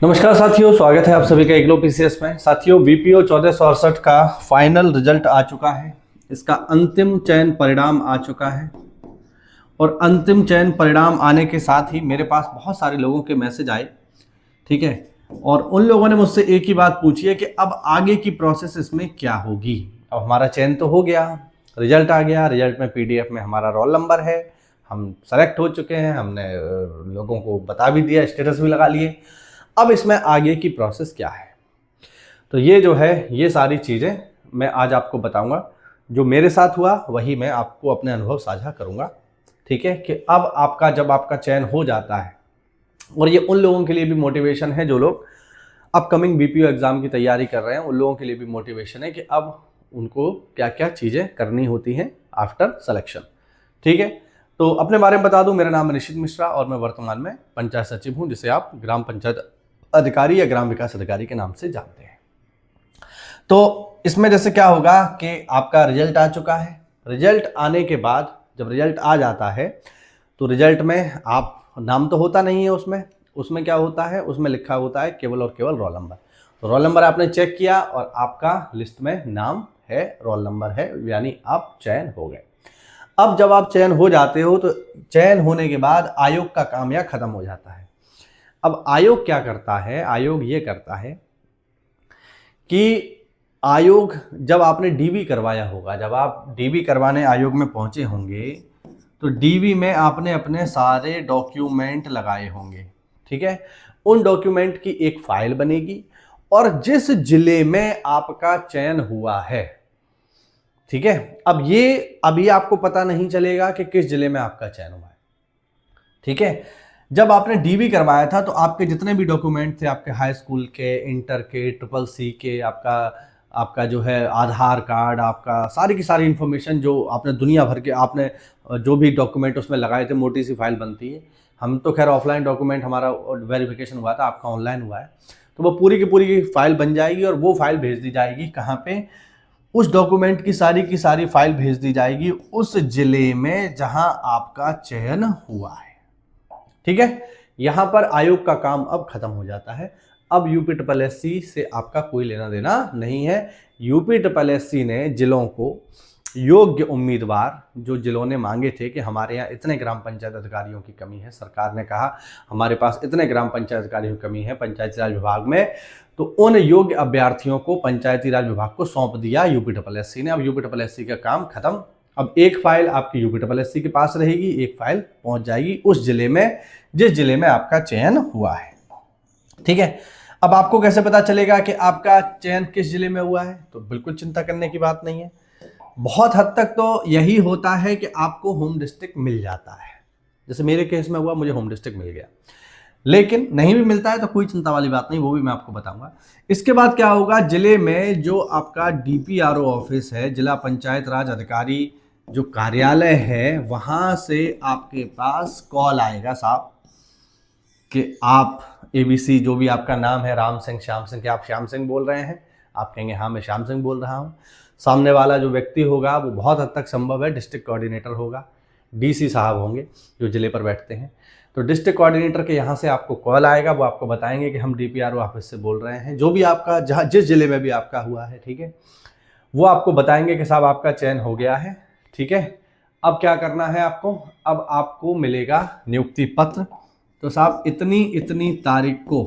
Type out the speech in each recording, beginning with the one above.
नमस्कार साथियों, स्वागत है आप सभी का इग्लो पीसीएस में। साथियों, बीपीओ 1468 का फाइनल रिजल्ट आ चुका है। इसका अंतिम चयन परिणाम आ चुका है और अंतिम चयन परिणाम आने के साथ ही मेरे पास बहुत सारे लोगों के मैसेज आए, ठीक है। और उन लोगों ने मुझसे एक ही बात पूछी है कि अब आगे की प्रोसेस इसमें क्या होगी। अब हमारा चयन तो हो गया, रिजल्ट आ गया, रिजल्ट में पीडीएफ में हमारा रोल नंबर है, हम सेलेक्ट हो चुके हैं, हमने लोगों को बता भी दिया, स्टेटस भी लगा लिए। अब इसमें आगे की प्रोसेस क्या है, तो ये जो है ये सारी चीज़ें मैं आज आपको बताऊंगा। जो मेरे साथ हुआ वही मैं आपको अपने अनुभव साझा करूंगा, ठीक है। कि अब आपका जब आपका चयन हो जाता है, और ये उन लोगों के लिए भी मोटिवेशन है जो लोग अपकमिंग बीपीओ एग्ज़ाम की तैयारी कर रहे हैं, उन लोगों के लिए भी मोटिवेशन है कि अब उनको क्या क्या चीज़ें करनी होती हैं आफ्टर सिलेक्शन, ठीक है। तो अपने बारे में बता दूं, मेरा नाम निशित मिश्रा और मैं वर्तमान में पंचायत सचिव हूं, जिसे आप ग्राम पंचायत अधिकारी या ग्राम विकास अधिकारी के नाम से जानते हैं। तो इसमें जैसे क्या होगा कि आपका रिजल्ट आ चुका है। रिजल्ट आने के बाद जब रिजल्ट आ जाता है तो रिजल्ट में आप नाम तो होता नहीं है, उसमें क्या होता है, उसमें लिखा होता है केवल और केवल रोल नंबर। तो रोल नंबर आपने चेक किया और आपका लिस्ट में नाम है, रोल नंबर है, यानी आप चयन हो गए। अब जब आप चयन हो जाते हो तो चयन होने के बाद आयोग का काम यह खत्म हो जाता है। अब आयोग क्या करता है, आयोग ये करता है कि आयोग, जब आपने डीवी करवाया होगा, जब आप डीवी करवाने आयोग में पहुंचे होंगे तो डीवी में आपने अपने सारे डॉक्यूमेंट लगाए होंगे, ठीक है। उन डॉक्यूमेंट की एक फाइल बनेगी और जिस जिले में आपका चयन हुआ है, ठीक है, अब ये अभी आपको पता नहीं चलेगा कि किस जिले में आपका चयन हुआ है, ठीक है। जब आपने डीवी करवाया था तो आपके जितने भी डॉक्यूमेंट थे, आपके हाई स्कूल के, इंटर के, ट्रिपल सी के, आपका आपका जो है आधार कार्ड, आपका सारी की सारी इन्फॉर्मेशन जो आपने दुनिया भर के आपने जो भी डॉक्यूमेंट उसमें लगाए थे, मोटी सी फाइल बनती है। हम तो खैर ऑफलाइन डॉक्यूमेंट हमारा वेरिफिकेशन हुआ था, आपका ऑनलाइन हुआ है। तो वो पूरी की फाइल बन जाएगी और वो फाइल भेज दी जाएगी कहाँ पे, उस डॉक्यूमेंट की सारी फाइल भेज दी जाएगी उस जिले में जहां आपका चयन हुआ है, ठीक है। यहां पर आयोग का काम अब खत्म हो जाता है। अब यूपी ट्रिपल एससी से आपका कोई लेना देना नहीं है। यूपी ट्रिपल एससी ने जिलों को योग्य उम्मीदवार, जो जिलों ने मांगे थे कि हमारे यहाँ इतने ग्राम पंचायत अधिकारियों की कमी है, सरकार ने कहा हमारे पास इतने ग्राम पंचायत अधिकारियों की कमी है पंचायती राज विभाग में, तो उन योग्य अभ्यर्थियों को पंचायती राज विभाग को सौंप दिया यूपी ट्रिपल एससी ने। अब यूपी ट्रिपल एससी का काम खत्म। अब एक फाइल आपकी यूपी ट्रिपल एससी के पास रहेगी, एक फाइल पहुंच जाएगी उस जिले में जिस जिले में आपका चयन हुआ है, ठीक है। अब आपको कैसे पता चलेगा कि आपका चयन किस जिले में हुआ है, तो बिल्कुल चिंता करने की बात नहीं है। बहुत हद तक तो यही होता है कि आपको होम डिस्ट्रिक्ट मिल जाता है। जैसे मेरे केस में हुआ, मुझे होम डिस्ट्रिक्ट मिल गया। लेकिन नहीं भी मिलता है तो कोई चिंता वाली बात नहीं, वो भी मैं आपको बताऊंगा। इसके बाद क्या होगा, जिले में जो आपका डीपीआरओ ऑफिस है, जिला पंचायत राज अधिकारी जो कार्यालय है, वहां से आपके पास कॉल आएगा साहब कि आप एबीसी, जो भी आपका नाम है, राम सिंह, श्याम सिंह, क्या आप श्याम सिंह बोल रहे हैं? आप कहेंगे हाँ मैं श्याम सिंह बोल रहा हूँ। सामने वाला जो व्यक्ति होगा वो बहुत हद तक संभव है डिस्ट्रिक्ट कोऑर्डिनेटर होगा, डीसी साहब होंगे जो जिले पर बैठते हैं। तो डिस्ट्रिक्ट कोऑर्डिनेटर के यहाँ से आपको कॉल आएगा, वो आपको बताएंगे कि हम डीपीआरओ ऑफिस से बोल रहे हैं, जो भी आपका जहाँ जिस जिले में भी आपका हुआ है, ठीक है। वो आपको बताएंगे कि साहब आपका चयन हो गया है, ठीक है। अब क्या करना है आपको, अब आपको मिलेगा नियुक्ति पत्र। तो साहब इतनी इतनी तारीख को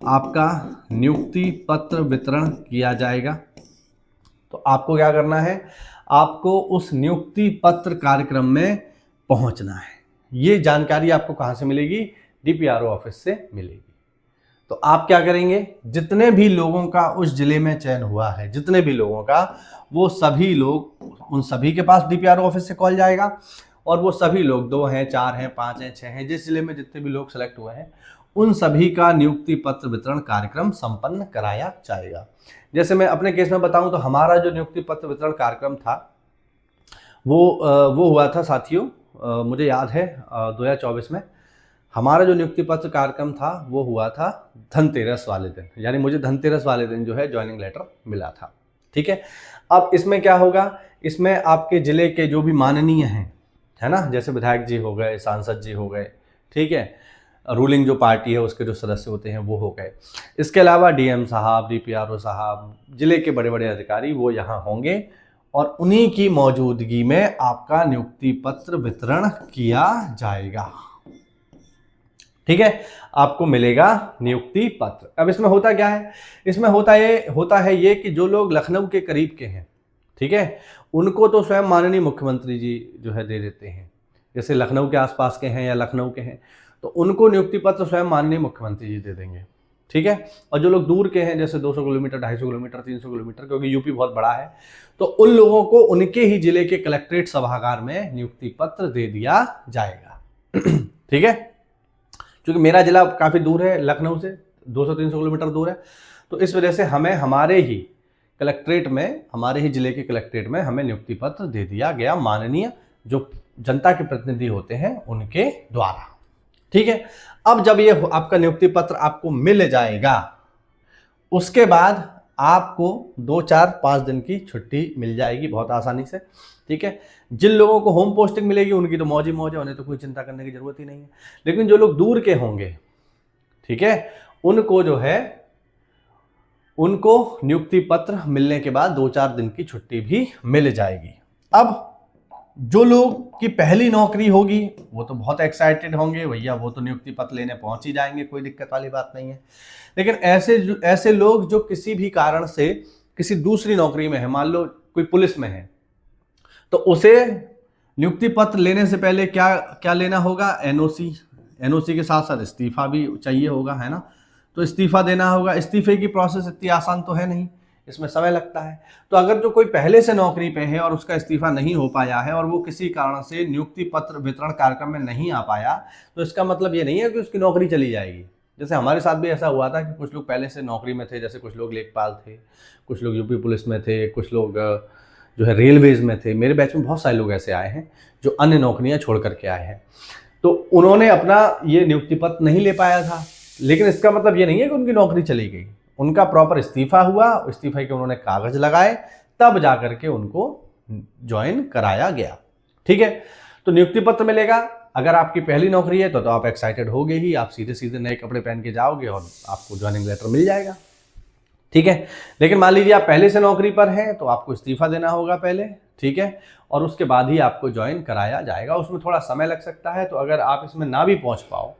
आपका नियुक्ति पत्र वितरण किया जाएगा। तो आपको क्या करना है, आपको उस नियुक्ति पत्र कार्यक्रम में पहुंचना है। ये जानकारी आपको कहां से मिलेगी, डीपीआरओ ऑफिस से मिलेगी। तो आप क्या करेंगे, जितने भी लोगों का उस जिले में चयन हुआ है, जितने भी लोगों का, वो सभी लोग, उन सभी के पास डीपीआरओ ऑफिस से कॉल जाएगा और वो सभी लोग 2 हैं, 4 हैं, 5 हैं, 6 हैं, जिस जिले में जितने भी लोग सेलेक्ट हुए हैं, उन सभी का नियुक्ति पत्र वितरण कार्यक्रम संपन्न कराया जाएगा। जैसे मैं अपने केस में बताऊं तो हमारा जो नियुक्ति पत्र वितरण कार्यक्रम था वो हुआ था साथियों, मुझे याद है 2024 में हमारा जो नियुक्ति पत्र कार्यक्रम था वो हुआ था धनतेरस वाले दिन, यानी मुझे धनतेरस वाले दिन जो है ज्वाइनिंग लेटर मिला था, ठीक है। अब इसमें क्या होगा, इसमें आपके जिले के जो भी माननीय हैं, है ना, जैसे विधायक जी हो गए, सांसद जी हो गए, ठीक है, रूलिंग जो पार्टी है उसके जो सदस्य होते हैं वो हो गए। इसके अलावा डीएम साहब, डीपीआरओ साहब, जिले के बड़े बड़े अधिकारी वो यहाँ होंगे और उन्हीं की मौजूदगी में आपका नियुक्ति पत्र वितरण किया जाएगा। ठीक है, आपको मिलेगा नियुक्ति पत्र। अब इसमें होता क्या है, इसमें होता है ये कि जो लोग लखनऊ के करीब के हैं, ठीक है, उनको तो स्वयं माननीय मुख्यमंत्री जी जो है दे देते हैं। जैसे लखनऊ के आसपास के हैं या लखनऊ के हैं तो उनको नियुक्ति पत्र स्वयं माननीय मुख्यमंत्री जी दे देंगे। ठीक है, और जो लोग दूर के हैं जैसे 200 किलोमीटर, 250 किलोमीटर, 300 किलोमीटर, क्योंकि यूपी बहुत बड़ा है, तो उन लोगों को उनके ही जिले के कलेक्ट्रेट सभागार में नियुक्ति पत्र दे दिया जाएगा। ठीक है, क्योंकि मेरा जिला काफ़ी दूर है, लखनऊ से 200-300 किलोमीटर दूर है, तो इस वजह से हमें हमारे ही कलेक्ट्रेट में, हमारे ही जिले के कलेक्ट्रेट में हमें नियुक्ति पत्र दे दिया गया माननीय जो जनता के प्रतिनिधि होते हैं उनके द्वारा। ठीक है, अब जब ये आपका नियुक्ति पत्र आपको मिल जाएगा उसके बाद आपको 2-4-5 दिन की छुट्टी मिल जाएगी बहुत आसानी से। ठीक है, जिन लोगों को होम पोस्टिंग मिलेगी उनकी तो मौज ही मौज है, उन्हें तो कोई चिंता करने की जरूरत ही नहीं है। लेकिन जो लोग दूर के होंगे, ठीक है, उनको जो है उनको नियुक्ति पत्र मिलने के बाद 2-4 दिन की छुट्टी भी मिल जाएगी। अब जो लोग की पहली नौकरी होगी वो तो बहुत एक्साइटेड होंगे, भैया वो तो नियुक्ति पत्र लेने पहुंच ही जाएंगे, कोई दिक्कत वाली बात नहीं है। लेकिन ऐसे लोग जो किसी भी कारण से किसी दूसरी नौकरी में है, मान लो कोई पुलिस में है, तो उसे नियुक्ति पत्र लेने से पहले क्या क्या लेना होगा, एनओसी के साथ साथ इस्तीफा भी चाहिए होगा, है ना। तो इस्तीफा देना होगा। इस्तीफे की प्रोसेस इतनी आसान तो है नहीं, इसमें समय लगता है। तो अगर जो कोई पहले से नौकरी पे है और उसका इस्तीफा नहीं हो पाया है और वो किसी कारण से नियुक्ति पत्र वितरण कार्यक्रम में नहीं आ पाया, तो इसका मतलब ये नहीं है कि उसकी नौकरी चली जाएगी। जैसे हमारे साथ भी ऐसा हुआ था कि कुछ लोग पहले से नौकरी में थे, जैसे कुछ लोग लेखपाल थे, कुछ लोग यूपी पुलिस में थे, कुछ लोग जो है रेलवेज में थे। मेरे बैच में बहुत सारे लोग ऐसे आए हैं जो अन्य नौकरियां छोड़ करके आए हैं, तो उन्होंने अपना ये नियुक्ति पत्र नहीं ले पाया था। लेकिन इसका मतलब ये नहीं है कि उनकी नौकरी चली गई, उनका प्रॉपर इस्तीफा हुआ, इस्तीफे के उन्होंने कागज लगाए, तब जाकर के उनको ज्वाइन कराया गया। ठीक है, तो नियुक्ति पत्र मिलेगा। अगर आपकी पहली नौकरी है तो आप एक्साइटेड होगे ही, आप सीधे सीधे नए कपड़े पहन के जाओगे और आपको ज्वाइनिंग लेटर मिल जाएगा। ठीक है, लेकिन मान लीजिए आप पहले से नौकरी पर हैं तो आपको इस्तीफा देना होगा पहले, ठीक है, और उसके बाद ही आपको ज्वाइन कराया जाएगा। उसमें थोड़ा समय लग सकता है, तो अगर आप इसमें ना भी पहुंच पाओ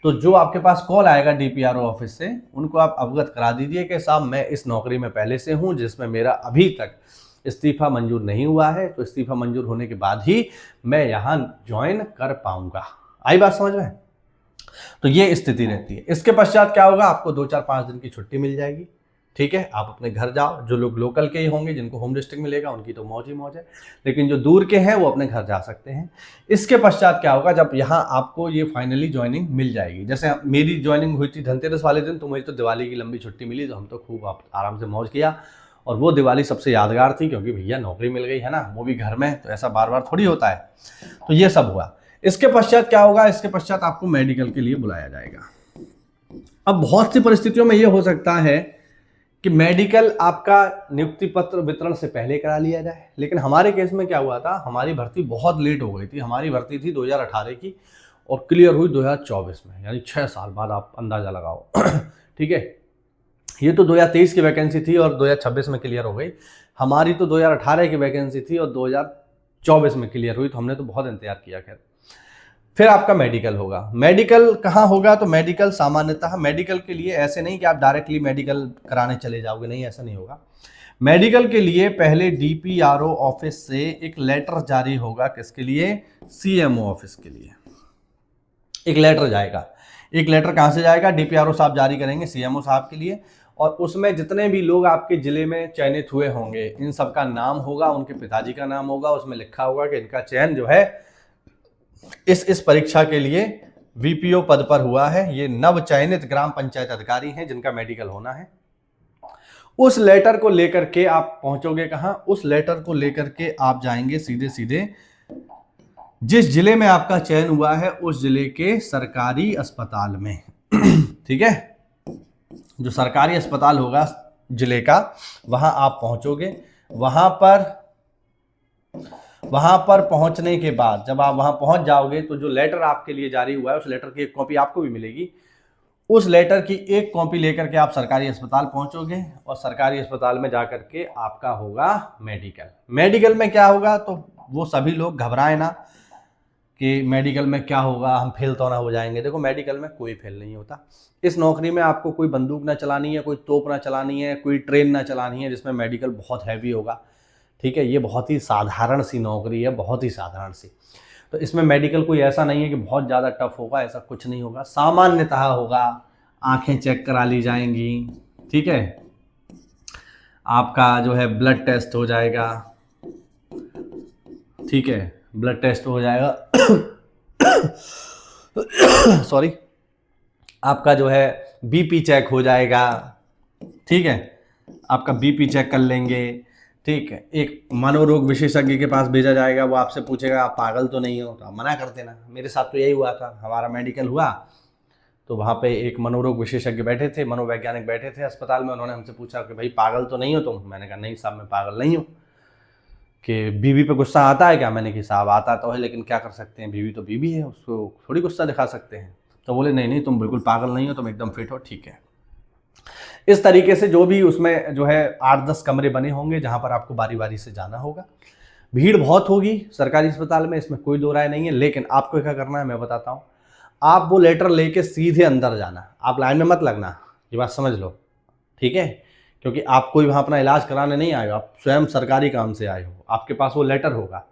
तो जो आपके पास कॉल आएगा डीपीआरओ ऑफिस से, उनको आप अवगत करा दीजिए कि साहब मैं इस नौकरी में पहले से हूं जिसमें मेरा अभी तक इस्तीफा मंजूर नहीं हुआ है, तो इस्तीफा मंजूर होने के बाद ही मैं यहाँ ज्वाइन कर पाऊंगा। आई बात समझ में? तो ये स्थिति रहती है। इसके पश्चात क्या होगा, आपको 2-4-5 दिन की छुट्टी मिल जाएगी। ठीक है, आप अपने घर जाओ। जो लोग लोकल के ही होंगे, जिनको होम डिस्ट्रिक्ट मिलेगा, उनकी तो मौज ही मौज है, लेकिन जो दूर के हैं वो अपने घर जा सकते हैं। इसके पश्चात क्या होगा, जब यहाँ आपको ये फाइनली ज्वाइनिंग मिल जाएगी, जैसे मेरी ज्वाइनिंग हुई थी धनतेरस वाले दिन, तो मुझे तो दिवाली की लंबी छुट्टी मिली, तो हम तो खूब आराम से मौज किया। और वो दिवाली सबसे यादगार थी, क्योंकि भैया नौकरी मिल गई है ना, वो भी घर में, तो ऐसा बार बार थोड़ी होता है। तो ये सब हुआ। इसके पश्चात क्या होगा, इसके पश्चात आपको मेडिकल के लिए बुलाया जाएगा। अब बहुत सी परिस्थितियों में ये हो सकता है कि मेडिकल आपका नियुक्ति पत्र वितरण से पहले करा लिया जाए, लेकिन हमारे केस में क्या हुआ था, हमारी भर्ती बहुत लेट हो गई थी। हमारी भर्ती थी 2018 की और क्लियर हुई 2024 में, यानी 6 साल बाद, आप अंदाजा लगाओ। ठीक है, ये तो 2023 की वैकेंसी थी और 2026 में क्लियर हो गई। हमारी तो 2018 की वैकेंसी थी और 2024 में क्लियर हुई, तो हमने तो बहुत इंतजार किया। खैर, फिर आपका मेडिकल होगा। मेडिकल कहाँ होगा, तो मेडिकल सामान्यतः मेडिकल के लिए ऐसे नहीं कि आप डायरेक्टली मेडिकल कराने चले जाओगे, नहीं, ऐसा नहीं होगा। मेडिकल के लिए पहले डीपीआरओ ऑफिस से एक लेटर जारी होगा। किसके लिए? सीएमओ ऑफिस के लिए एक लेटर जाएगा। एक लेटर कहाँ से जाएगा? डीपीआरओ साहब जारी करेंगे सीएमओ साहब के लिए, और उसमें जितने भी लोग आपके जिले में चयनित हुए होंगे, इन सबका नाम होगा, उनके पिताजी का नाम होगा, उसमें लिखा होगा कि इनका चयन जो है इस परीक्षा के लिए वीपीओ पद पर हुआ है। ये नव चयनित ग्राम पंचायत अधिकारी हैं जिनका मेडिकल होना है। उस लेटर को लेकर के आप पहुंचोगे कहां? उस लेटर को लेकर के आप जाएंगे सीधे सीधे जिस जिले में आपका चयन हुआ है उस जिले के सरकारी अस्पताल में। ठीक है, जो सरकारी अस्पताल होगा जिले का, वहां आप पहुंचोगे। वहां पर वहां पर पहुंचने के बाद जब आप वहां पहुंच जाओगे तो जो लेटर आपके लिए जारी हुआ है उस लेटर की एक कॉपी आपको भी मिलेगी। उस लेटर की एक कॉपी लेकर के आप सरकारी अस्पताल पहुंचोगे और सरकारी अस्पताल में जाकर के आपका होगा मेडिकल। मेडिकल में क्या होगा तो वो सभी लोग घबराए ना कि मेडिकल में क्या होगा, हम फेल तो ना हो जाएंगे। देखो मेडिकल में कोई फेल नहीं होता। इस नौकरी में आपको कोई बंदूक ना चलानी है, कोई तोप ना चलानी है, कोई ट्रेन ना चलानी है जिसमें मेडिकल बहुत हैवी होगा। ठीक है, ये बहुत ही साधारण सी नौकरी है, बहुत ही साधारण सी। तो इसमें मेडिकल कोई ऐसा नहीं है कि बहुत ज़्यादा टफ होगा, ऐसा कुछ नहीं होगा, सामान्यतः होगा। आंखें चेक करा ली जाएंगी, ठीक है, आपका जो है ब्लड टेस्ट हो जाएगा, ठीक है, ब्लड टेस्ट हो जाएगा सॉरी, आपका जो है बीपी चेक हो जाएगा, ठीक है, आपका बीपी चेक कर लेंगे, ठीक है। एक मनोरोग विशेषज्ञ के पास भेजा जाएगा, वो आपसे पूछेगा आप पागल तो नहीं हो, तो आप मना कर देना। मेरे साथ तो यही हुआ था, हमारा मेडिकल हुआ तो वहाँ पे एक मनोरोग विशेषज्ञ बैठे थे, मनोवैज्ञानिक बैठे थे अस्पताल में। उन्होंने हमसे पूछा कि भाई पागल तो नहीं हो तुम? मैंने कहा नहीं साहब मैं पागल नहीं हूँ। कि बीवी पे गुस्सा आता है क्या? मैंने कहा साहब आता तो है, लेकिन क्या कर सकते हैं, बीवी तो बीवी है, उसको थोड़ी गुस्सा दिखा सकते हैं। तो बोले नहीं नहीं तुम बिल्कुल पागल नहीं हो, तुम एकदम फिट हो, ठीक है। इस तरीके से जो भी उसमें जो है 8-10 कमरे बने होंगे जहाँ पर आपको बारी बारी से जाना होगा। भीड़ बहुत होगी सरकारी अस्पताल में, इसमें कोई दो राय नहीं है। लेकिन आपको क्या करना है मैं बताता हूँ। आप वो लेटर लेके सीधे अंदर जाना, आप लाइन में मत लगना, ये बात समझ लो, ठीक है। क्योंकि आप कोई वहाँ अपना इलाज कराने नहीं आए हो, आप स्वयं सरकारी काम से आए हो, आपके पास वो लेटर होगा।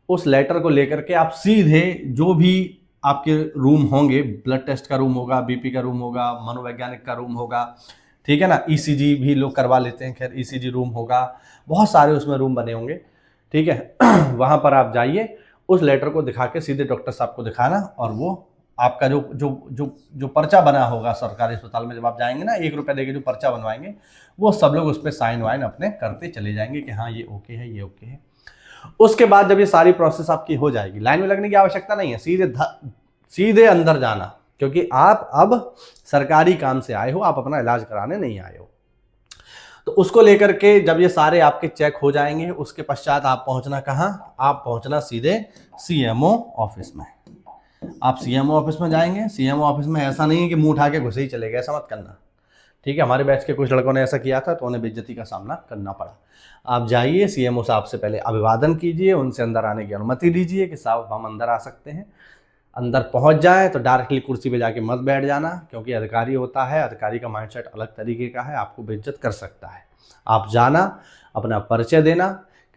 उस लेटर को लेकर के आप सीधे जो भी आपके रूम होंगे, ब्लड टेस्ट का रूम होगा, बीपी का रूम होगा, मनोवैज्ञानिक का रूम होगा, ठीक है ना, ईसीजी भी लोग करवा लेते हैं, खैर ईसीजी रूम होगा, बहुत सारे उसमें रूम बने होंगे, ठीक है। वहाँ पर आप जाइए, उस लेटर को दिखा के सीधे डॉक्टर साहब को दिखाना, और वो आपका जो जो जो जो पर्चा बना होगा सरकारी अस्पताल में, जब आप जाएंगे ना 1 रुपये देके जो पर्चा बनवाएंगे, वो सब लोग उस पर साइन वाइन अपने करते चले जाएंगे कि हाँ ये ओके है, ये ओके है। उसके बाद जब ये सारी प्रोसेस आपकी हो जाएगी, लाइन में लगने की आवश्यकता नहीं है, सीधे अंदर जाना, क्योंकि आप अब सरकारी काम से आए हो, आप अपना इलाज कराने नहीं आए हो। तो उसको लेकर के जब ये सारे आपके चेक हो जाएंगे, उसके पश्चात आप पहुंचना कहाँ? आप पहुंचना सीधे सीएमओ ऑफिस में। आप सीएमओ ऑफिस में जाएंगे। सीएमओ ऑफिस में ऐसा नहीं है कि मुंह उठा के घुसे ही चले गए, ऐसा मत करना, ठीक है। हमारे बैच के कुछ लड़कों ने ऐसा किया था तो उन्हें बेइज्जती का सामना करना पड़ा। आप जाइए, सीएमओ साहब से पहले अभिवादन कीजिए, उनसे अंदर आने की अनुमति लीजिए कि साहब हम अंदर आ सकते हैं। अंदर पहुंच जाए तो डायरेक्टली कुर्सी पे जाके मत बैठ जाना, क्योंकि अधिकारी होता है, अधिकारी का माइंडसेट अलग तरीके का है, आपको बेइज्जत कर सकता है। आप जाना, अपना परिचय देना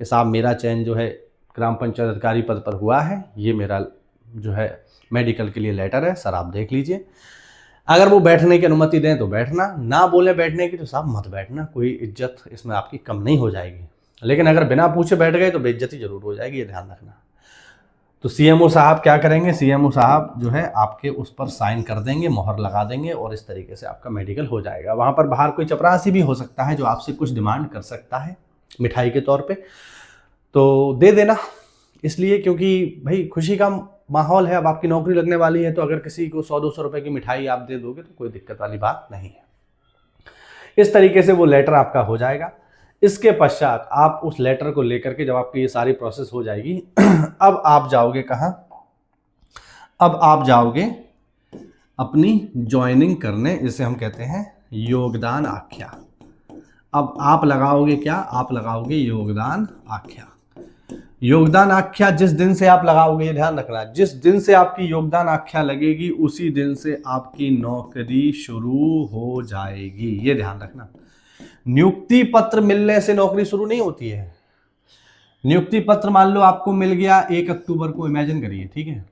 कि साहब मेरा चयन जो है ग्राम पंचायत अधिकारी पद पर हुआ है, ये मेरा जो है मेडिकल के लिए लेटर है, सर आप देख लीजिए। अगर वो बैठने की अनुमति दें तो बैठना, ना बोले बैठने की तो साहब मत बैठना, कोई इज्जत इसमें आपकी कम नहीं हो जाएगी। लेकिन अगर बिना पूछे बैठ गए तो बेइज्जती जरूर हो जाएगी, ये ध्यान रखना। तो सीएमओ साहब क्या करेंगे? सीएमओ साहब जो है आपके उस पर साइन कर देंगे, मोहर लगा देंगे, और इस तरीके से आपका मेडिकल हो जाएगा। वहाँ पर बाहर कोई चपरासी भी हो सकता है जो आपसे कुछ डिमांड कर सकता है मिठाई के तौर पे, तो दे देना, इसलिए क्योंकि भाई खुशी का माहौल है, अब आपकी नौकरी लगने वाली है, तो अगर किसी को 100-200 रुपए की मिठाई आप दे दोगे तो कोई दिक्कत वाली बात नहीं है। इस तरीके से वो लेटर आपका हो जाएगा। इसके पश्चात आप उस लेटर को लेकर के जब आपकी ये सारी प्रोसेस हो जाएगी अब आप जाओगे कहाँ? अब आप जाओगे अपनी ज्वाइनिंग करने, जिसे हम कहते हैं योगदान आख्या। अब आप लगाओगे क्या? आप लगाओगे योगदान आख्या। योगदान आख्या जिस दिन से आप लगाओगे, ये ध्यान रखना, जिस दिन से आपकी योगदान आख्या लगेगी उसी दिन से आपकी नौकरी शुरू हो जाएगी, ये ध्यान रखना। नियुक्ति पत्र मिलने से नौकरी शुरू नहीं होती है। नियुक्ति पत्र मान लो आपको मिल गया 1 अक्टूबर को, इमेजिन करिए, ठीक है,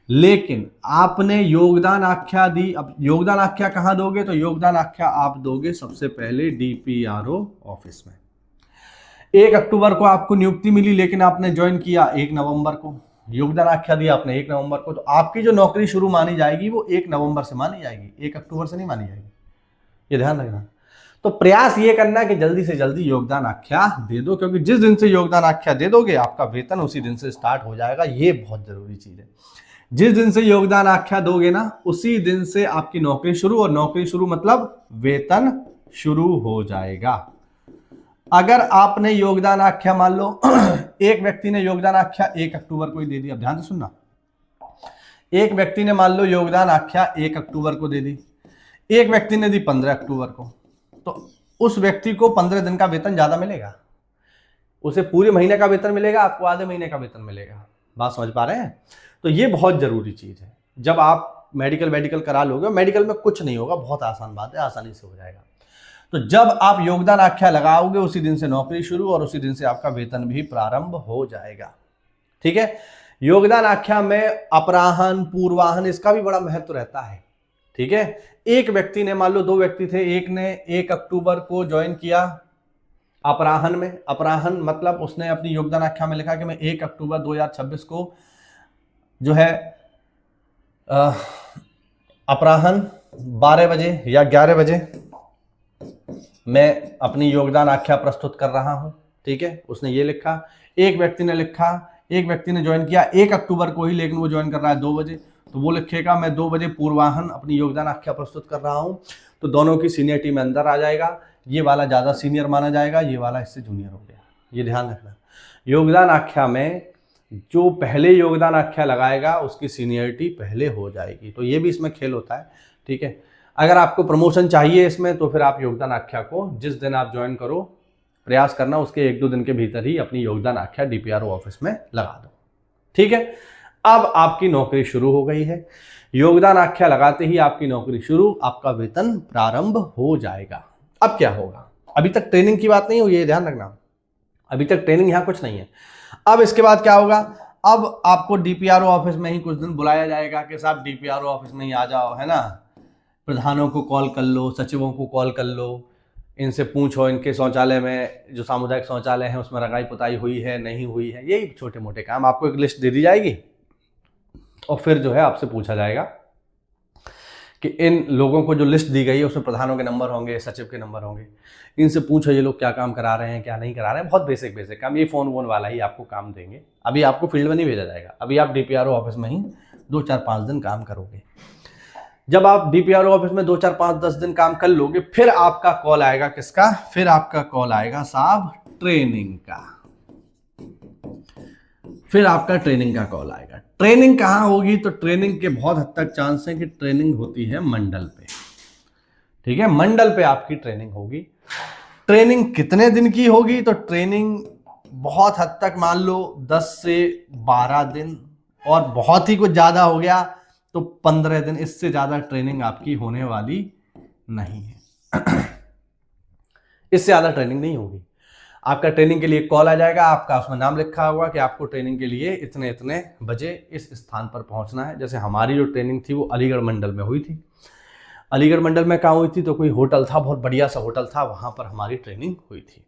लेकिन आपने योगदान आख्या दी। अब योगदान आख्या कहाँ दोगे? तो योगदान आख्या आप दोगे सबसे पहले डीपीआरओ ऑफिस में। 1 अक्टूबर को आपको नियुक्ति मिली, लेकिन आपने ज्वाइन किया 1 नवंबर को, योगदान आख्या दिया आपने 1 नवंबर को, तो आपकी जो नौकरी शुरू मानी जाएगी वो 1 नवंबर से मानी जाएगी, 1 अक्टूबर से नहीं मानी जाएगी, ये ध्यान रखना। तो प्रयास ये करना कि जल्दी से जल्दी योगदान आख्या दे दो, क्योंकि जिस दिन से योगदान आख्या दे दोगे आपका वेतन उसी दिन से स्टार्ट हो जाएगा, ये बहुत जरूरी चीज है। जिस दिन से योगदान आख्या दोगे ना उसी दिन से आपकी नौकरी शुरू, और नौकरी शुरू मतलब वेतन शुरू हो जाएगा। अगर आपने योगदान आख्या मान लो एक व्यक्ति ने योगदान आख्या 1 अक्टूबर को ही दे दी। अब ध्यान से सुनना, एक व्यक्ति ने मान लो योगदान आख्या 1 अक्टूबर को दे दी, एक व्यक्ति ने दी 15 अक्टूबर को, तो उस व्यक्ति को 15 दिन का वेतन ज्यादा मिलेगा, उसे पूरे महीने का वेतन मिलेगा, आपको आधे महीने का वेतन मिलेगा। बात समझ पा रहे हैं? तो ये बहुत जरूरी चीज है। जब आप मेडिकल करा लोगे, मेडिकल में कुछ नहीं होगा, बहुत आसान बात है, आसानी से हो जाएगा। तो जब आप योगदान आख्या लगाओगे उसी दिन से नौकरी शुरू और उसी दिन से आपका वेतन भी प्रारंभ हो जाएगा। ठीक है, योगदान आख्या में अपराहन, पूर्वाहन, इसका भी बड़ा महत्व रहता है। ठीक है, एक व्यक्ति ने, मान लो 2 व्यक्ति थे, एक ने 1 अक्टूबर को ज्वाइन किया अपराहन में। अपराहन मतलब उसने अपनी योगदान आख्या में लिखा कि मैं 1 अक्टूबर 2026 को जो है अपराहन 12 बजे या 11 बजे मैं अपनी योगदान आख्या प्रस्तुत कर रहा हूं। ठीक है, उसने ये लिखा। एक व्यक्ति ने लिखा, एक व्यक्ति ने ज्वाइन किया 1 अक्टूबर को ही, लेकिन वो ज्वाइन कर रहा है 2 बजे, तो वो लिखेगा मैं 2 बजे पूर्वाहन अपनी योगदान आख्या प्रस्तुत कर रहा हूं। तो दोनों की सीनियरिटी में अंदर आ जाएगा, ये वाला ज्यादा सीनियर माना जाएगा, ये वाला इससे जूनियर हो गया। ये ध्यान रखना, योगदान आख्या में जो पहले योगदान आख्या लगाएगा उसकी सीनियरिटी पहले हो जाएगी। तो ये भी इसमें खेल होता है। ठीक है, अगर आपको प्रमोशन चाहिए इसमें तो फिर आप योगदान आख्या को जिस दिन आप ज्वाइन करो, प्रयास करना उसके 1-2 दिन के भीतर ही अपनी योगदान आख्या डीपीआरओ ऑफिस में लगा दो। ठीक है, अब आपकी नौकरी शुरू हो गई है। योगदान आख्या लगाते ही आपकी नौकरी शुरू, आपका वेतन प्रारंभ हो जाएगा। अब क्या होगा? अभी तक ट्रेनिंग की बात नहीं हुई है, ध्यान रखना, अभी तक ट्रेनिंग यहाँ कुछ नहीं है। अब इसके बाद क्या होगा? अब आपको डीपीआरओ ऑफिस में ही कुछ दिन बुलाया जाएगा कि साहब डीपीआरओ ऑफिस में ही आ जाओ, है ना, प्रधानों को कॉल कर लो, सचिवों को कॉल कर लो, इनसे पूछो इनके शौचालय में, जो सामुदायिक शौचालय है उसमें रंगाई पुताई हुई है नहीं हुई है। यही छोटे मोटे काम, आपको एक लिस्ट दे दी जाएगी और फिर जो है आपसे पूछा जाएगा कि इन लोगों को जो लिस्ट दी गई है उसमें प्रधानों के नंबर होंगे, सचिव के नंबर होंगे, इनसे पूछो ये लोग क्या काम करा रहे हैं क्या नहीं करा रहे हैं। बहुत बेसिक काम, ये फोन वोन वाला ही आपको काम देंगे। अभी आपको फील्ड में नहीं भेजा जाएगा, अभी आप डीपीआरओ ऑफिस में ही 2-4-5 दिन काम करोगे। जब आप डीपीआरओ ऑफिस में 2-4-5-10 दिन काम कर लोगे, फिर आपका कॉल आएगा, किसका? फिर आपका कॉल आएगा साहब ट्रेनिंग का। फिर आपका ट्रेनिंग का कॉल आएगा। ट्रेनिंग कहाँ होगी? तो ट्रेनिंग के बहुत हद तक चांस है कि ट्रेनिंग होती है मंडल पे। ठीक है, मंडल पे आपकी ट्रेनिंग होगी। ट्रेनिंग कितने दिन की होगी? तो ट्रेनिंग बहुत हद तक मान लो 10 से 12 दिन, और बहुत ही कुछ ज्यादा हो गया तो 15 दिन। इससे ज्यादा ट्रेनिंग आपकी होने वाली नहीं है। इससे ज्यादा ट्रेनिंग नहीं होगी। आपका ट्रेनिंग के लिए कॉल आ जाएगा, आपका उसमें नाम लिखा होगा कि आपको ट्रेनिंग के लिए इतने इतने बजे इस स्थान पर पहुंचना है। जैसे हमारी जो ट्रेनिंग थी वो अलीगढ़ मंडल में हुई थी। अलीगढ़ मंडल में कहाँ हुई थी? तो कोई होटल था, बहुत बढ़िया सा होटल था, वहां पर हमारी ट्रेनिंग हुई थी।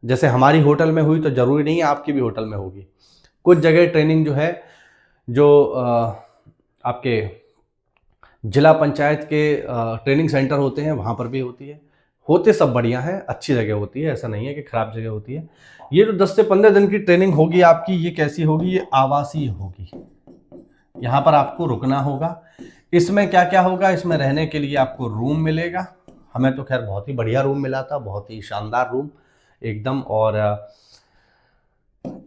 जैसे हमारी होटल में हुई तो जरूरी नहीं है आपकी भी होटल में होगी। कुछ जगह ट्रेनिंग जो है, जो आपके जिला पंचायत के ट्रेनिंग सेंटर होते हैं वहाँ पर भी होती है। होते सब बढ़िया है, अच्छी जगह होती है, ऐसा नहीं है कि खराब जगह होती है। ये जो 10 से 15 दिन की ट्रेनिंग होगी आपकी, ये कैसी होगी? ये आवासीय होगी। यहाँ पर आपको रुकना होगा। इसमें क्या क्या होगा? इसमें रहने के लिए आपको रूम मिलेगा। हमें तो खैर बहुत ही बढ़िया रूम मिला था, बहुत ही शानदार रूम एकदम। और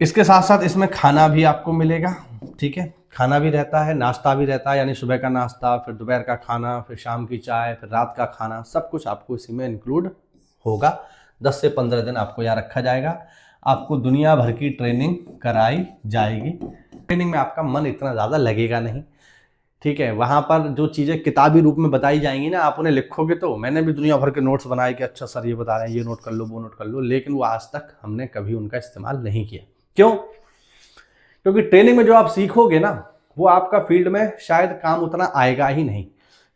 इसके साथ साथ इसमें खाना भी आपको मिलेगा। ठीक है, खाना भी रहता है, नाश्ता भी रहता है, यानी सुबह का नाश्ता, फिर दोपहर का खाना, फिर शाम की चाय, फिर रात का खाना, सब कुछ आपको इसी में इंक्लूड होगा। 10 से 15 दिन आपको यहाँ रखा जाएगा। आपको दुनिया भर की ट्रेनिंग कराई जाएगी। ट्रेनिंग में आपका मन इतना ज़्यादा लगेगा नहीं। ठीक है, वहाँ पर जो चीज़ें किताबी रूप में बताई जाएंगी ना, आप उन्हें लिखोगे तो, मैंने भी दुनिया भर के नोट्स बनाए कि अच्छा सर ये बता रहे हैं, ये नोट कर लो, वो नोट कर लो, लेकिन वो आज तक हमने कभी उनका इस्तेमाल नहीं किया। क्यों? क्योंकि ट्रेनिंग में जो आप सीखोगे ना, वो आपका फील्ड में शायद काम उतना आएगा ही नहीं।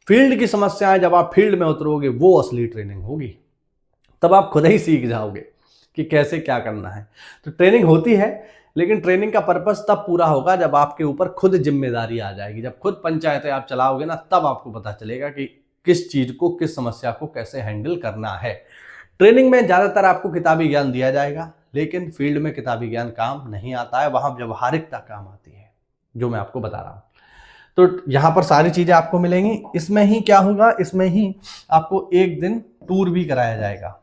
फील्ड की समस्याएं जब आप फील्ड में उतरोगे वो असली ट्रेनिंग होगी, तब आप खुद ही सीख जाओगे कि कैसे क्या करना है। तो ट्रेनिंग होती है, लेकिन ट्रेनिंग का पर्पस तब पूरा होगा जब आपके ऊपर खुद जिम्मेदारी आ जाएगी। जब खुद पंचायतें आप चलाओगे ना, तब आपको पता चलेगा कि किस चीज को, किस समस्या को कैसे हैंडल करना है। ट्रेनिंग में ज्यादातर आपको किताबी ज्ञान दिया जाएगा, लेकिन फील्ड में किताबी ज्ञान काम नहीं आता है, वहां व्यवहारिकता काम आती है, जो मैं आपको बता रहा हूं। तो यहाँ पर सारी चीजें आपको मिलेंगी। इसमें ही क्या होगा? इसमें ही आपको एक दिन टूर भी कराया जाएगा।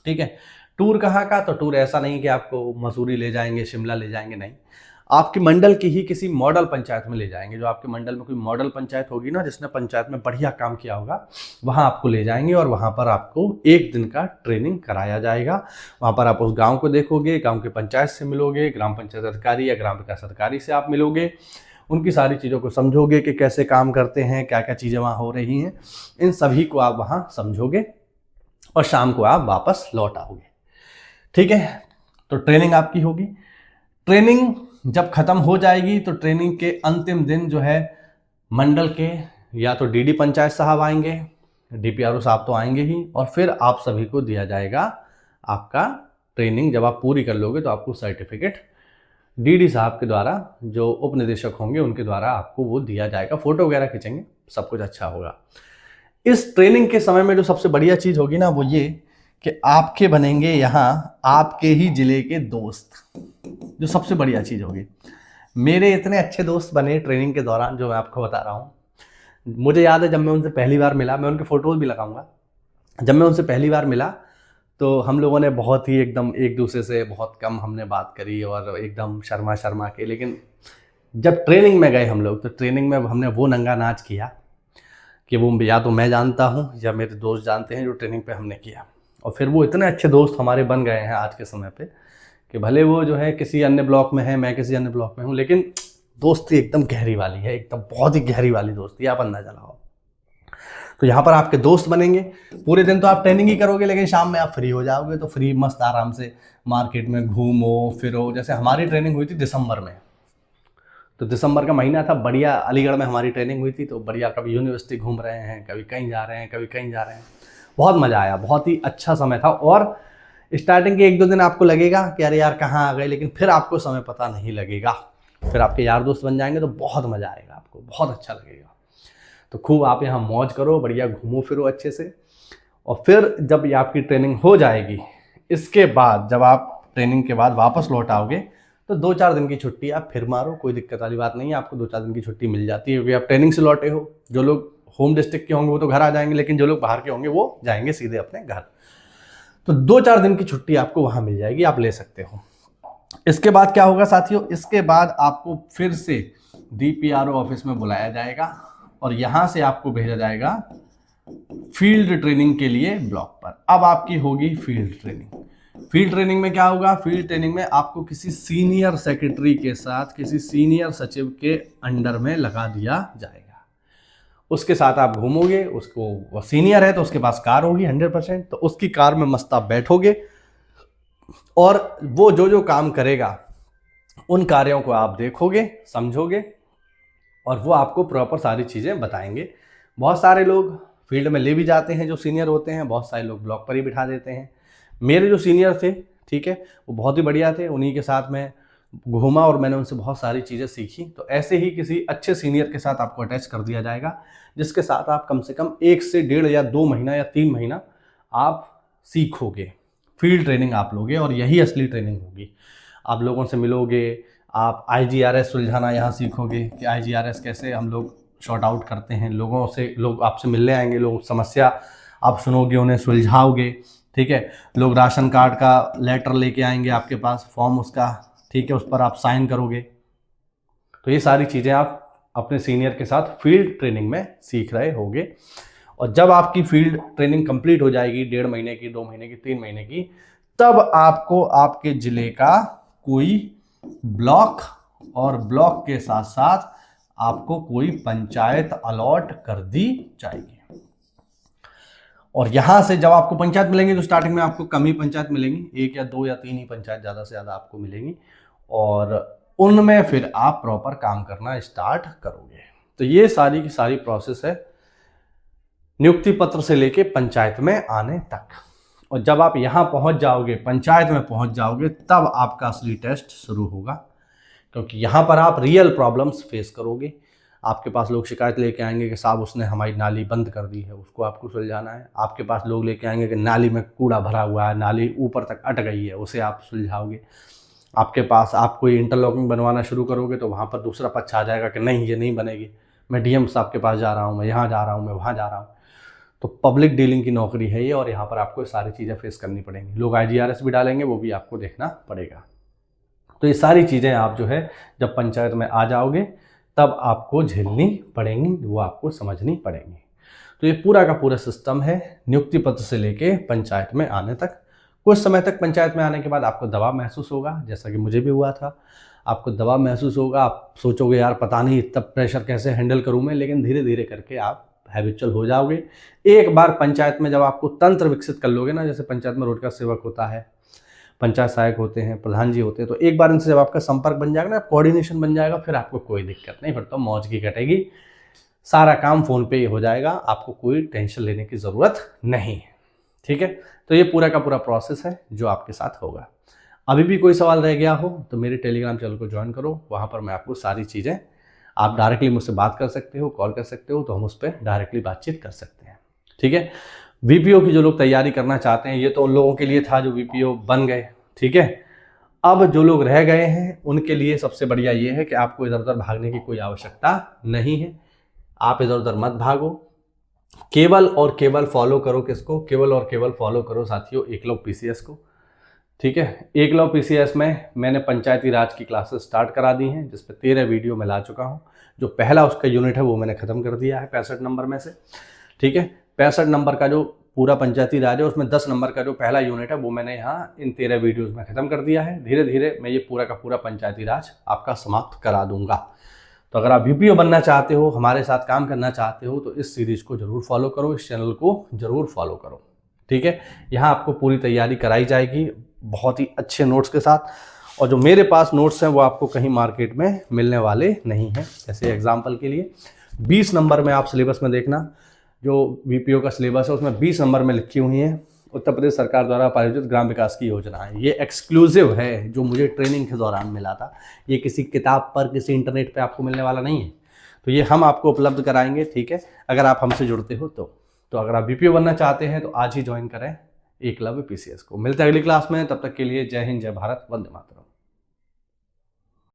ठीक है, टूर कहाँ का, तो टूर ऐसा नहीं कि आपको मसूरी ले जाएंगे, शिमला ले जाएंगे, नहीं, आपके मंडल की ही किसी मॉडल पंचायत में ले जाएंगे। जो आपके मंडल में कोई मॉडल पंचायत होगी ना, जिसने पंचायत में बढ़िया काम किया होगा, वहाँ आपको ले जाएंगे और वहाँ पर आपको 1 दिन का ट्रेनिंग कराया जाएगा। वहाँ पर आप उस गांव को देखोगे, गांव के पंचायत से मिलोगे, ग्राम पंचायत अधिकारी या ग्राम विकास अधिकारी से आप मिलोगे, उनकी सारी चीज़ों को समझोगे कि कैसे काम करते हैं, क्या क्या चीज़ें वहाँ हो रही हैं, इन सभी को आप वहाँ समझोगे और शाम को आप वापस लौट आओगे। ठीक है, तो ट्रेनिंग आपकी होगी। ट्रेनिंग जब खत्म हो जाएगी तो ट्रेनिंग के अंतिम दिन जो है मंडल के या तो डीडी पंचायत साहब आएंगे, डीपीआरओ साहब तो आएंगे ही, और फिर आप सभी को दिया जाएगा आपका ट्रेनिंग। जब आप पूरी कर लोगे तो आपको सर्टिफिकेट डीडी साहब के द्वारा, जो उप निदेशक होंगे उनके द्वारा आपको वो दिया जाएगा। फोटो वगैरह खींचेंगे, सब कुछ अच्छा होगा। इस ट्रेनिंग के समय में जो सबसे बढ़िया चीज़ होगी ना, वो ये कि आपके बनेंगे यहाँ आपके ही ज़िले के दोस्त, जो सबसे बढ़िया चीज़ होगी। मेरे इतने अच्छे दोस्त बने ट्रेनिंग के दौरान, जो मैं आपको बता रहा हूँ। मुझे याद है जब मैं उनसे पहली बार मिला, मैं उनके फ़ोटोज़ भी लगाऊंगा, जब मैं उनसे पहली बार मिला तो हम लोगों ने बहुत ही एकदम एक दूसरे से बहुत कम हमने बात करी और एकदम शर्मा शर्मा के। लेकिन जब ट्रेनिंग में गए हम लोग, तो ट्रेनिंग में हमने वो नंगा नाच किया कि वो या तो मैं जानता हूँ या मेरे दोस्त जानते हैं, जो ट्रेनिंग पे हमने किया। और फिर वो इतने अच्छे दोस्त हमारे बन गए हैं आज के समय पे कि भले वो जो है किसी अन्य ब्लॉक में है, मैं किसी अन्य ब्लॉक में हूँ, लेकिन दोस्ती एकदम गहरी वाली है, एकदम बहुत ही गहरी वाली दोस्ती, आप अंदाजा लगाओ। तो यहाँ पर आपके दोस्त बनेंगे। पूरे दिन तो आप ट्रेनिंग ही करोगे, लेकिन शाम में आप फ्री हो जाओगे, तो फ्री मस्त आराम से मार्केट में घूमो फिरो। जैसे हमारी ट्रेनिंग हुई थी दिसंबर में, तो दिसंबर का महीना था, बढ़िया अलीगढ़ में हमारी ट्रेनिंग हुई थी, तो बढ़िया कभी यूनिवर्सिटी घूम रहे हैं, कभी कहीं जा रहे हैं, कभी कहीं जा रहे हैं। बहुत मज़ा आया, बहुत ही अच्छा समय था। और स्टार्टिंग के 1-2 दिन आपको लगेगा कि अरे यार कहाँ आ गए, लेकिन फिर आपको समय पता नहीं लगेगा। फिर आपके यार दोस्त बन जाएंगे तो बहुत मज़ा आएगा, आपको बहुत अच्छा लगेगा। तो खूब आप यहाँ मौज करो, बढ़िया घूमो फिरो अच्छे से। और फिर जब ये आपकी ट्रेनिंग हो जाएगी, इसके बाद जब आप ट्रेनिंग के बाद वापस लौट आओगे तो 2-4 दिन की छुट्टी आप फिर मारो, कोई दिक्कत वाली बात नहीं है। आपको 2-4 दिन की छुट्टी मिल जाती है, क्योंकि आप ट्रेनिंग से लौटे हो। जो लोग होम डिस्ट्रिक्ट के होंगे वो तो घर आ जाएंगे, लेकिन जो लोग बाहर के होंगे वो जाएंगे सीधे अपने घर। तो 2-4 दिन की छुट्टी आपको वहाँ मिल जाएगी, आप ले सकते हो। इसके बाद क्या होगा साथियों, इसके बाद आपको फिर से डीपीआरओ ऑफिस में बुलाया जाएगा और यहाँ से आपको भेजा जाएगा फील्ड ट्रेनिंग के लिए ब्लॉक पर। अब आपकी होगी फील्ड ट्रेनिंग। फील्ड ट्रेनिंग में क्या होगा, फील्ड ट्रेनिंग में आपको किसी सीनियर सेक्रेटरी के साथ, किसी सीनियर सचिव के अंडर में लगा दिया जाएगा। उसके साथ आप घूमोगे, उसको वो सीनियर है तो उसके पास कार होगी 100%, तो उसकी कार में मस्त आप बैठोगे और वो जो जो काम करेगा उन कार्यों को आप देखोगे, समझोगे और वो आपको प्रॉपर सारी चीज़ें बताएंगे। बहुत सारे लोग फील्ड में ले भी जाते हैं जो सीनियर होते हैं, बहुत सारे लोग ब्लॉक पर ही बिठा देते हैं। मेरे जो सीनियर थे, ठीक है, वो बहुत ही बढ़िया थे, उन्हीं के साथ मैं घूमा और मैंने उनसे बहुत सारी चीज़ें सीखी। तो ऐसे ही किसी अच्छे सीनियर के साथ आपको अटैच कर दिया जाएगा, जिसके साथ आप कम से कम 1 से 1.5 या 2 महीना या 3 महीना आप सीखोगे, फील्ड ट्रेनिंग आप लोगे। और यही असली ट्रेनिंग होगी। आप लोगों से मिलोगे, आप IGRS सुलझाना यहाँ सीखोगे कि IGRS कैसे हम लोग शॉर्ट आउट करते हैं। लोगों से, लोग आपसे मिलने आएंगे, लोग समस्या आप सुनोगे, उन्हें सुलझाओगे, ठीक है। लोग राशन कार्ड का लेटर लेके आएंगे आपके पास, फॉर्म उसका, ठीक है, उस पर आप साइन करोगे। तो ये सारी चीज़ें आप अपने सीनियर के साथ फील्ड ट्रेनिंग में सीख रहे होगे। और जब आपकी फील्ड ट्रेनिंग कंप्लीट हो जाएगी, 1.5 महीने की, 2 महीने की, 3 महीने की, तब आपको आपके ज़िले का कोई ब्लॉक और ब्लॉक के साथ साथ आपको कोई पंचायत अलॉट कर दी जाएगी। और यहाँ से जब आपको पंचायत मिलेंगी तो स्टार्टिंग में आपको कम ही पंचायत मिलेंगी, 1 या 2 या 3 ही पंचायत ज़्यादा से ज़्यादा आपको मिलेंगी, और उनमें फिर आप प्रॉपर काम करना स्टार्ट करोगे। तो ये सारी की सारी प्रोसेस है नियुक्ति पत्र से लेके पंचायत में आने तक। और जब आप यहाँ पहुँच जाओगे, पंचायत में पहुँच जाओगे, तब आपका असली टेस्ट शुरू होगा, क्योंकि यहाँ पर आप रियल प्रॉब्लम्स फेस करोगे। आपके पास लोग शिकायत लेके आएंगे कि साहब उसने हमारी नाली बंद कर दी है, उसको आपको सुलझाना है। आपके पास लोग लेके आएंगे कि नाली में कूड़ा भरा हुआ है, नाली ऊपर तक अट गई है, उसे आप सुलझाओगे। आपके पास आप कोई इंटरलॉकिंग बनवाना शुरू करोगे तो वहाँ पर दूसरा पक्ष आ जाएगा कि नहीं, ये नहीं बनेगी, मैं DM साहब के पास जा रहा हूँ, मैं यहाँ जा रहा हूँ, मैं वहाँ जा रहा हूँ। तो पब्लिक डीलिंग की नौकरी है ये, और यहाँ पर आपको सारी चीज़ें फेस करनी पड़ेंगी। लोग IGRS भी डालेंगे, वो भी आपको देखना पड़ेगा। तो ये सारी चीज़ें आप जो है जब पंचायत में आ जाओगे तब आपको झेलनी पड़ेंगी, वो आपको समझनी पड़ेंगी। तो ये पूरा का पूरा सिस्टम है नियुक्ति पत्र से लेके पंचायत में आने तक। कुछ समय तक पंचायत में आने के बाद आपको दबाव महसूस होगा, जैसा कि मुझे भी हुआ था। आपको दबाव महसूस होगा, आप सोचोगे यार पता नहीं इतना प्रेशर कैसे हैंडल करूँ मैं, लेकिन धीरे धीरे करके आप हैबिचुअल हो जाओगे। एक बार पंचायत में जब आपको तंत्र विकसित कर लोगे ना, जैसे पंचायत में रोजगार सेवक होता है, पंचायत सहायक होते हैं, प्रधान जी होते हैं, तो एक बार इनसे जब आपका संपर्क बन जाएगा ना, कोऑर्डिनेशन बन जाएगा, फिर आपको कोई दिक्कत नहीं, फिर तो मौज की कटेगी। सारा काम फ़ोन पे ही हो जाएगा, आपको कोई टेंशन लेने की ज़रूरत नहीं है। ठीक है, तो ये पूरा का पूरा प्रोसेस है जो आपके साथ होगा। अभी भी कोई सवाल रह गया हो तो मेरे टेलीग्राम चैनल को ज्वाइन करो, वहाँ पर मैं आपको सारी चीज़ें, आप डायरेक्टली मुझसे बात कर सकते हो, कॉल कर सकते हो, तो हम उस पर डायरेक्टली बातचीत कर सकते हैं। ठीक है, VPO की जो लोग तैयारी करना चाहते हैं, ये तो उन लोगों के लिए था जो VPO बन गए। ठीक है, अब जो लोग रह गए हैं उनके लिए सबसे बढ़िया ये है कि आपको इधर उधर भागने की कोई आवश्यकता नहीं है। आप इधर उधर मत भागो, केवल और केवल फॉलो करो किसको, केवल और केवल फॉलो करो साथियों एकलव्य PCS को। ठीक है, एकलव्य PCS में मैंने पंचायती राज की क्लासेस स्टार्ट करा दी हैं, जिस पे 13 वीडियो मैं ला चुका हूं। जो पहला उसका यूनिट है वो मैंने खत्म कर दिया है 65 नंबर में से। ठीक है, 65 नंबर का जो पूरा पंचायती राज है उसमें 10 नंबर का जो पहला यूनिट है वो मैंने यहाँ इन 13 वीडियोस में खत्म कर दिया है। धीरे धीरे मैं ये पूरा का पूरा पंचायती राज आपका समाप्त करा दूंगा। तो अगर आप VPO बनना चाहते हो, हमारे साथ काम करना चाहते हो, तो इस सीरीज को जरूर फॉलो करो, इस चैनल को जरूर फॉलो करो। ठीक है, यहाँ आपको पूरी तैयारी कराई जाएगी बहुत ही अच्छे नोट्स के साथ, और जो मेरे पास नोट्स हैं वो आपको कहीं मार्केट में मिलने वाले नहीं हैं। जैसे एग्जाम्पल के लिए 20 नंबर में आप सिलेबस में देखना, जो VPO का सिलेबस है उसमें 20 नंबर में लिखी हुई हैं उत्तर प्रदेश सरकार द्वारा प्रायोजित ग्राम विकास की योजना है। ये एक्सक्लूसिव है जो मुझे ट्रेनिंग के दौरान मिला था, ये किसी किताब पर, किसी इंटरनेट पे आपको मिलने वाला नहीं है। तो ये हम आपको उपलब्ध कराएंगे। ठीक है, अगर आप हमसे जुड़ते हो तो अगर आप VPO बनना चाहते हैं तो आज ही ज्वाइन करें एकलव्य PCS को। मिलते हैं अगली क्लास में, तब तक के लिए जय हिंद, जय भारत, वंदे मातरम।